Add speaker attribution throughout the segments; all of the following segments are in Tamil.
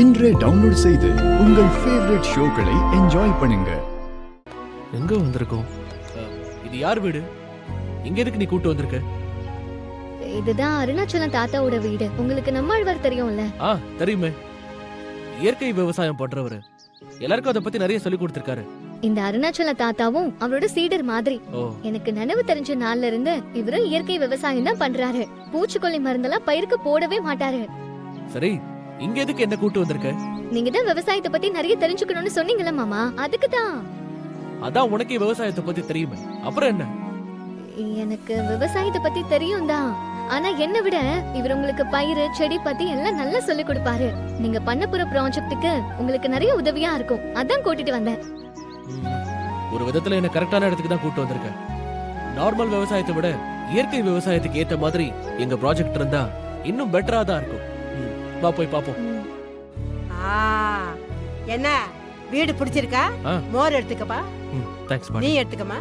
Speaker 1: இன்றே டவுன்லோட் செய்து உங்கள் ஃபேவரட் ஷோக்களை என்ஜாய் பண்ணுங்க.
Speaker 2: எங்க வந்திருக்கோம்? இது யார் வீடு? இங்க எதுக்கு நீ கூட்டு வந்திருக்க?
Speaker 3: இதுதான் அருணாச்சலம் தாத்தாவோட வீடு. உங்களுக்கு நம்மாழ்வார் தெரியும்ல?
Speaker 2: தெரியுமே. இயற்கை விவசாயம் பண்றவரு. எல்லாருக்கும் அதை பத்தி நிறைய சொல்லி கொடுத்திருக்காரு.
Speaker 3: இந்த அருணாச்சல தாத்தாவும் அவரோட சீடர் மாதிரி. எனக்கு நினைவு தெரிஞ்ச நாள்ல இருந்து இவரும் இயற்கை விவசாயம் தான் பண்றாரு. பூச்சிக்கொல்லி மருந்தெல்லாம் பயிருக்கு போடவே மாட்டாரு.
Speaker 2: சரி, இங்க எதுக்கு என்ன கூட்டு வந்திருக்க?
Speaker 3: நீங்க தான் விவசாயத்தை பத்தி நிறைய தெரிஞ்சுக்கணும்னு சொன்னீங்கல்ல மாமா, அதுக்கு தான்.
Speaker 2: அதான் உனக்கு விவசாயத்தை பத்தி தெரியுமே, அப்புறம் என்ன?
Speaker 3: எனக்கு விவசாயத்தை பத்தி தெரியும் தான். ஆனா என்ன விட இவர் உங்களுக்கு பயிர் செடி பத்தி எல்லாம் நல்லா சொல்லி கொடுப்பாரு. நீங்க பண்ண போற ப்ராஜெக்ட்டுக்கு உங்களுக்கு நிறைய உதவியா இருக்கும். அதான் கூட்டிட்டு வந்தேன்.
Speaker 2: ஒரு விதத்துல என்ன கரெக்டான இடத்துக்கு தான் கூட்டு வந்திருக்கேன். நார்மல் விவசாயத்தை விட இயற்கை விவசாயத்துக்கு ஏத்த மாதிரி எங்க ப்ராஜெக்ட் இருந்தா இன்னும் பெட்டரா தான் இருக்கும். வா போய் பாப்போம்.
Speaker 4: என்ன வீடு பிடிச்சிருக்கா? மோர் எடுத்துக்கப்பா.
Speaker 2: தேங்க்ஸ்.
Speaker 4: நீ எடுத்துக்கமா.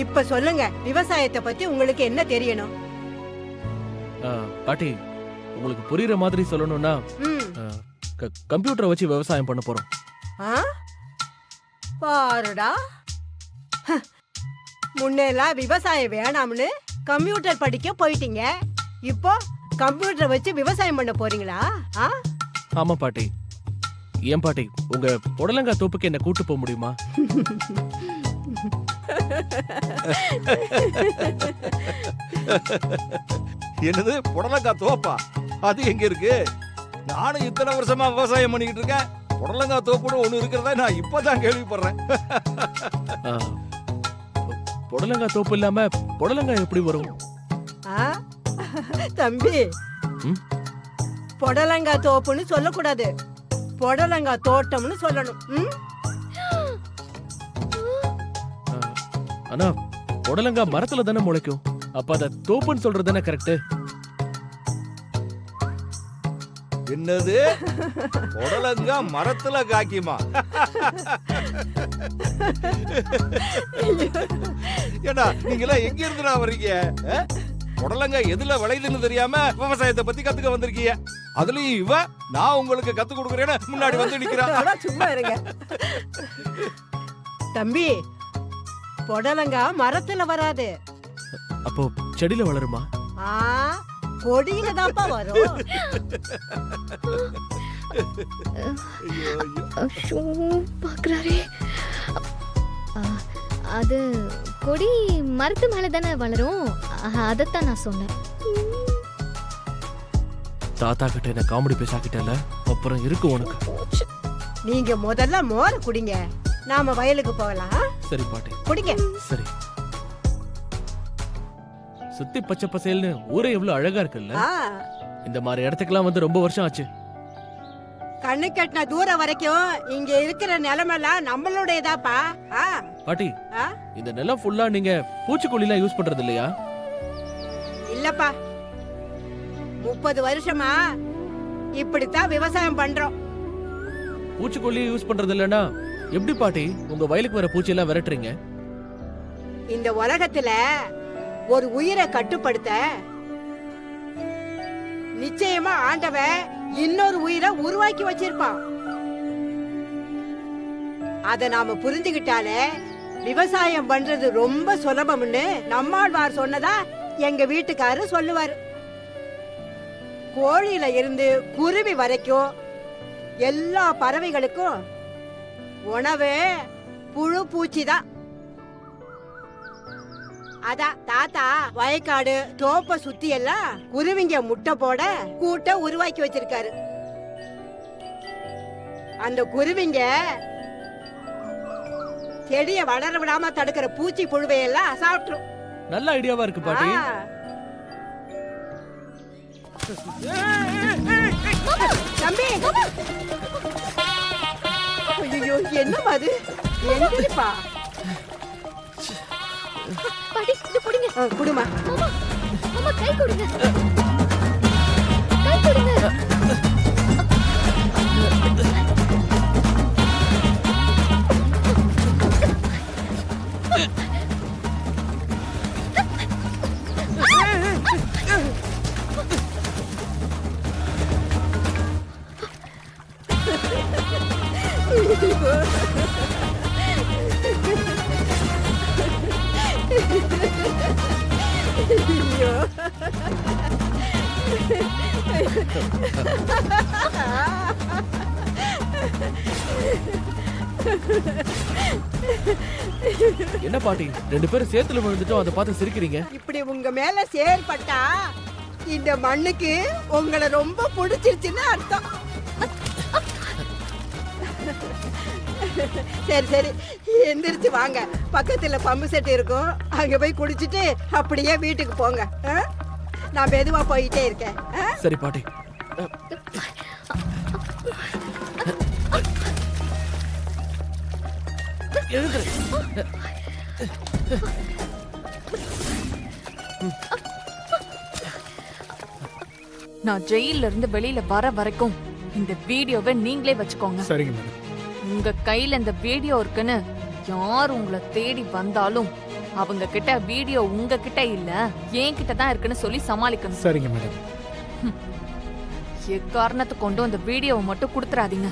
Speaker 4: இப்ப சொல்லுங்க, விவசாயத்தை பத்தி உங்களுக்கு என்ன தெரியணும்?
Speaker 2: பாட்டி, உங்களுக்கு புரியுற மாதிரி சொல்லணும்னா கம்ப்யூட்டரை வச்சு விவசாயம் பண்ண போறோம்.
Speaker 4: பாருடா, முன்னெல்லாம் விவசாயம் வேணாம்னு கம்ப்யூட்டர் படிக்க போயிட்டீங்க. இப்போ கம்ப்யூட்டர் வச்சு விவசாயம் பண்ண போறீங்களா?
Speaker 2: ஆமா பாட்டி. ஏன் பாட்டி, உங்க புடலங்காய் தோப்புக்கு என்ன கூட்டு போக முடியுமா?
Speaker 5: என்னது புடலங்காய் தோப்பா? அது எங்க இருக்கு? நானும் இத்தனை வருஷமா விவசாயம் பண்ணிக்கிட்டு இருக்கேன். புடலங்காய் தோப்புன்னு ஒண்ணு இருக்கிறதா நான் இப்பதான் கேள்விப்படுறேன்.
Speaker 2: புடலங்காய் தோப்பு இல்லாம புடலங்காய் எப்படி வரும்?
Speaker 4: தம்பி, புடலங்காய் தோப்புன்னு சொல்லக்கூடாது, புடலங்காய் தோட்டம்னு சொல்லணும்.
Speaker 2: ஆனா புடலங்காய் மரத்துல தானே முளைக்கும். அப்ப அத தோப்புன்னு சொல்றது தானே கரெக்ட்?
Speaker 5: என்னது புடலங்காய் மரத்துல காய்க்குமா? ஏடா, நீங்களா எங்க இருந்துடா வர்றீங்க? புடலங்காய் எதுல விளையுதுன்னு தெரியாம விவசாயத்தை பத்தி கத்துக்க வந்திருக்கீங்க. அதுலயும் இவ நான் உங்களுக்கு கத்து கொடுக்குறேன்னு முன்னாடி வந்து நிக்கிறேன்.
Speaker 4: சும்மா இருங்க தம்பி. புடலங்காய் மரத்துல வராது.
Speaker 2: அப்போ செடியில வளருமா?
Speaker 4: கொடியில தான்ப்பா வரும்.
Speaker 3: பாக்குறாரே, அது கொடி மரத்து மேல தானே வளரும். அதத்தான் நான் சொன்னேன்.
Speaker 2: தாத்தா கிட்ட என்ன காமெடி பேசாக்கிட்டல, அப்புறம் இருக்கு உனக்கு.
Speaker 4: நீங்க முதல்ல மோர குடிங்க, நாம வயலுக்கு போகலாம்.
Speaker 2: சரி பாட்டி,
Speaker 4: குடிங்க.
Speaker 2: சரி. சுத்தி பச்சை பசேல்னு ஊரே எவ்வளவு அழகா இருக்குல்ல. இந்த மாதிரி இடத்துக்குலாம் வந்து ரொம்ப வருஷம் ஆச்சு.
Speaker 4: கண்ணு கட்டின தூரம் வரைக்கும் இங்க இருக்கிற நிலமெல்லாம் நம்மளுடையதாப்பா.
Speaker 2: பாட்டி, இந்த நிலம் ஃபுல்லா நீங்க பூச்சிக்கொல்லி எல்லாம் யூஸ் பண்றது இல்லையா?
Speaker 4: இல்லப்பா, 30 வருஷமா இப்படித்தான் விவசாயம் பண்றோம்.
Speaker 2: பூச்சிக்கொல்லி யூஸ் பண்றது இல்லன்னா எப்படி பாட்டி உங்க வயலுக்கு வர பூச்சி எல்லாம் விரட்டுறீங்க?
Speaker 4: இந்த உலகத்துல ஒரு உயிரை கட்டுப்படுத்த நிச்சயமா ஆண்டவன் இன்னொரு உயிரை உருவாக்கி வச்சிருப்பான். அத நாம புரிஞ்சுகிட்டாலே விவசாயம் பண்றது ரொம்ப சுலபம்னு நம்மாழ்வார் சொன்னதா எங்க வீட்டுக்காரரு சொல்லுவாரு. கோழியில இருந்து குருவி வரைக்கும் எல்லா பறவைகளுக்கும் உணவே புழு பூச்சி தான். அதான் தாத்தா வயக்காடு தோப்ப சுத்தி எல்லாம் குருவிங்க முட்டை போட கூட்ட உருவாக்கி வச்சிருக்காரு. அந்த குருவிங்க செடிய வளர விடாம தடுக்கிற பூச்சி புழுவை எல்லாம் சாப்பிட்டுரும். நல்ல
Speaker 2: ஐடியாவா இருக்கு பாட்டி.
Speaker 4: தம்பி, ஐயோ என்னமா அது? எந்திரிப்பா
Speaker 3: பாட்டி, இது புடிங்க.
Speaker 4: குடுமா.
Speaker 3: மாமா, மாமா கை கொடுங்க. கை கொடுங்க.
Speaker 4: ஐயோ.
Speaker 2: என்ன பாட்டி, 2 பேரும் சேத்துல விழுந்துட்டோம், அதை பார்த்து சிரிக்கிறீங்க.
Speaker 4: இப்படி உங்க மேல செயல்பட்டா இந்த மண்ணுக்கு உங்களை ரொம்ப பிடிச்சிருச்சுன்னு அர்த்தம். சரி சரி, எந்திரிச்சு வாங்க. பக்கத்துல பம்பு செட் இருக்கும், அங்க போய் குடிச்சிட்டு அப்படியே வீட்டுக்கு போங்க. நான் மெதுவா போயிட்டே இருக்கேன்.
Speaker 2: சரி பாட்டி. எழுந்துரு.
Speaker 6: நான் ஜெயில இருந்து வெளியில வர வரைக்கும் இந்த வீடியோவை நீங்களே வச்சுக்கோங்க.
Speaker 7: சரிங்க மேடம்.
Speaker 6: உங்க கையில இந்த வீடியோ இருக்குன்னு யார் உங்களை தேடி வந்தாலும் அவங்க கிட்ட வீடியோ உங்க கிட்ட இல்ல என் கிட்ட தான் இருக்குன்னு சொல்லி சமாளிக்கணும்.
Speaker 7: சரிங்க மேடம்.
Speaker 6: எக்காரணத்தை கொண்டும் அந்த வீடியோவை மட்டும் கொடுத்துறாதீங்க.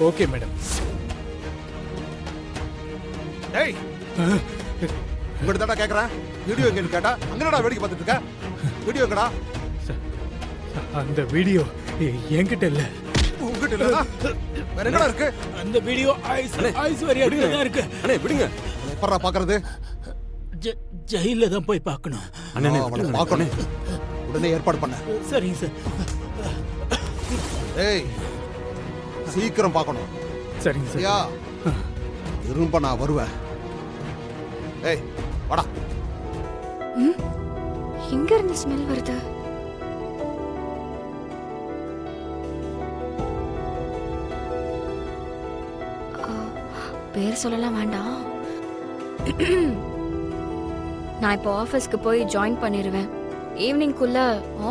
Speaker 7: Okay madam.
Speaker 5: டேய், உங்கள்ட்ட தான்டா கேக்குறேன். வீடியோ எங்கன்னு கேட்டா அங்கடா வேடிக்கை பார்த்துட்டு இருக்க. வீடியோ எங்கடா?
Speaker 7: அந்த வீடியோ என்கிட்ட இல்ல.
Speaker 5: உங்ககிட்ட இல்லடா. வேற என்னடா இருக்கு?
Speaker 7: அந்த வீடியோ ஐஸ்வர்யா கிட்ட தான் இருக்கு.
Speaker 5: அண்ணே விடுங்க. எப்பறா பாக்குறது?
Speaker 7: ஜெயில தான் போய் பார்க்கணும்.
Speaker 5: அண்ணே அவளை பார்க்கணும். உடனே ஏற்பாடு பண்ண.
Speaker 7: சரிங்க சார்.
Speaker 5: ஏய், சீக்கிரம் பார்க்கணும்.
Speaker 7: சரிங்க சார்.
Speaker 5: யா, திரும்ப நான் வருவேன். ஏய் வாடா.
Speaker 3: எங்க இருந்து ஸ்மெல் வருது? பேர் சொல்லலாம் வேண்டாம். நான் இப்போ ஆஃபீஸ்க்கு போய் ஜாயின் பண்ணிடுவேன். ஈவினிங்குள்ள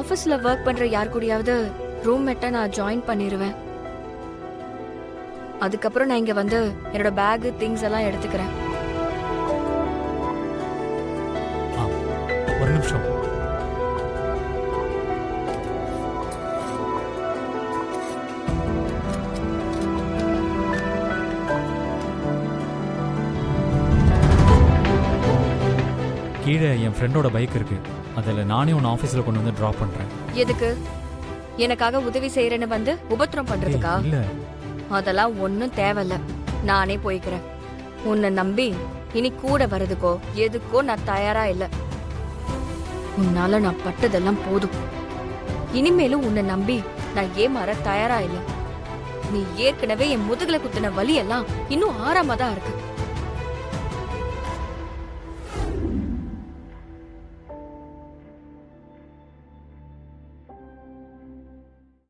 Speaker 3: ஆஃபீஸில் ஒர்க் பண்ணுற யார் கூடயாவது ரூம்மேட்டை நான் ஜாயின் பண்ணிடுவேன். அதுக்கப்புறம் நான் இங்கே வந்து என்னோட பேகு திங்ஸ் எல்லாம் எடுத்துக்கிறேன்.
Speaker 7: ஒரு நிமிஷம்.
Speaker 8: கீழே என் ஃப்ரெண்டோட பைக் இருக்கு. அதில் நானே உன் ஆஃபீஸில் கொண்டு வந்து ட்ராப் பண்ணுறேன்.
Speaker 3: எதுக்கு? எனக்காக உதவி செய்யறேன்னு வந்து உபத்திரம் பண்றதுக்கா?
Speaker 8: இல்லை,
Speaker 3: அதெல்லாம் ஒன்றும் தேவையில்ல. நானே போய்க்கிறேன். உன்னை நம்பி இனி கூட வர்றதுக்கோ எதுக்கோ நான் தயாரா இல்லை. உன்னால நான் பட்டதெல்லாம் போதும். இனிமேலும் உன்னை நம்பி நான் ஏமாற தயாரா இல்லை. நீ ஏற்கனவே என் முதுகுல குத்தின வலி எல்லாம் இன்னும் ஆறாம தான் இருக்கு.